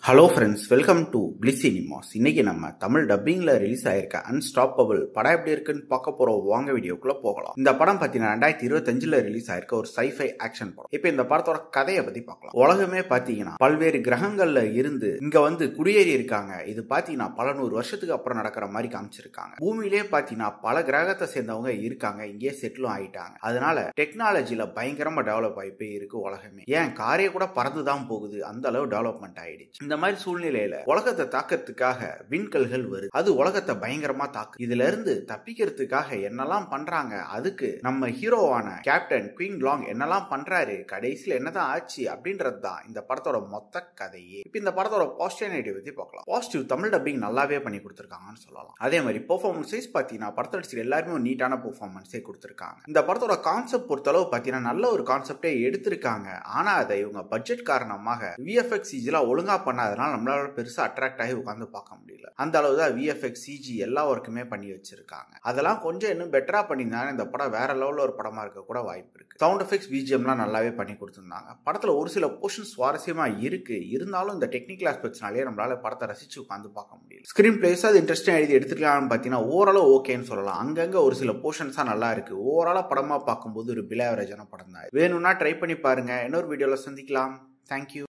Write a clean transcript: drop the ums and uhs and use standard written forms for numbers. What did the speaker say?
Hello friends, welcome to bliss cinemas. இன்னைக்கு நம்ம Tamil டப்பிங்ல release ஆயிருக்க அன்ஸ்டாப்பபிள் படம் எப்படி இருக்குன்னு பார்க்க போறோம். வாங்க வீடியோக்குள்ள போகலாம். இந்த படம் பார்த்தீங்கன்னா 2025 ரிலீஸ் ஆயிருக்க ஒரு சைஃபை ஆக்ஷன் படம். இப்போ இந்த படத்தோட கதையை பத்தி பார்க்கலாம். உலகமே பார்த்தீங்கன்னா பல்வேறு கிரகங்கள்ல இருந்து இங்க வந்து குடியேறி இருக்காங்க. இது பார்த்தீங்கன்னா பல நூறு வருஷத்துக்கு அப்புறம் நடக்கிற மாதிரி காமிச்சிருக்காங்க. பூமியிலேயே பார்த்தீங்கன்னா பல கிரகத்தை சேர்ந்தவங்க இருக்காங்க, இங்கே செட்டிலும் ஆயிட்டாங்க. அதனால டெக்னாலஜில பயங்கரமா டெவலப் ஆகி போய் இருக்கு உலகமே. ஏன் காரே கூட பறந்துதான் போகுது, அந்த அளவு டெவலப்மெண்ட் ஆயிடுச்சு. இந்த மாதிரி சூழ்நிலையில உலகத்தை தாக்கிறதுக்காக விண்கல்கள் வருது. அது உலகத்தை பயங்கரமா தாக்கு. இதுல இருந்து தப்பிக்கிறதுக்காக என்னெல்லாம் பண்றாங்க, அதுக்கு நம்ம ஹீரோவான கேப்டன் குயின் லாங் என்னெல்லாம் பண்றாரு, கடைசியில என்னதான் ஆச்சு அப்படின்றது தான் இந்த படத்தோட மொத்த கதையே. இப்ப இந்த படத்தோட பாசிட்டிவ் நெகட்டிவ் பத்தி பார்க்கலாம். பாசிட்டிவ், தமிழ் டப்பிங் நல்லாவே பண்ணி கொடுத்திருக்காங்கன்னு சொல்லலாம். அதே மாதிரி பெர்ஃபார்மன்ஸ் வைஸ் பாத்தீங்கன்னா படத்தோட எல்லாருமே ஒரு நீட்டான பெர்ஃபார்மன்ஸே கொடுத்திருக்காங்க. இந்த படத்தோட கான்செப்ட் பொறுத்தளவு பாத்தீங்கன்னா நல்ல ஒரு கான்செப்டே எடுத்திருக்காங்க. ஆனா அதை இவங்க பட்ஜெட் காரணமாக விஎஃப்எக்ஸ் சிஜிலாம் ஒழுங்கா பண்ணாதனால நம்மளால பெருசா அட்ராக்ட் ஆகி உட்காந்து பார்க்க முடியல. அந்த அளவு தான் விஎஃப்எக்ஸ் சிஜி எல்லா ஒர்க்குமே பண்ணி வச்சிருக்காங்க. அதெல்லாம் கொஞ்சம் இன்னும் பெட்டரா பண்ணியிருந்தாங்க இந்த படம் வேற லெவல்ல ஒரு படமா இருக்க கூட வாய்ப்பு இருக்கு. சவுண்ட் எஃபெக்ட்ஸ் பிஜிஎம்லாம் நல்லாவே பண்ணி கொடுத்திருந்தாங்க. படத்துல ஒரு சில போர்ஷன் சுவாரஸ்யமா இருக்கு, இருந்தாலும் இந்த டெக்னிக்கல் ஆஸ்பெக்ட்ஸ்னாலே நம்மளால படத்தை ரசிச்சு உட்காந்து பார்க்க முடியல. ஸ்கிரீன் பிளேஸ் அது இன்ட்ரெஸ்டிங் எழுதி எடுத்துக்கலாம்னு பாத்தீங்கன்னா ஓரளவு ஓகேன்னு சொல்லலாம். அங்கங்க ஒரு சில போர்ஷன்ஸா நல்லா இருக்கு. ஓவராலா படமா பார்க்கும்போது ஒரு பிலோ ஆவரேஜான படம் தான். வேணும்னா ட்ரை பண்ணி பாருங்க. இன்னொரு வீடியோல சந்திக்கலாம். தேங்க்யூ.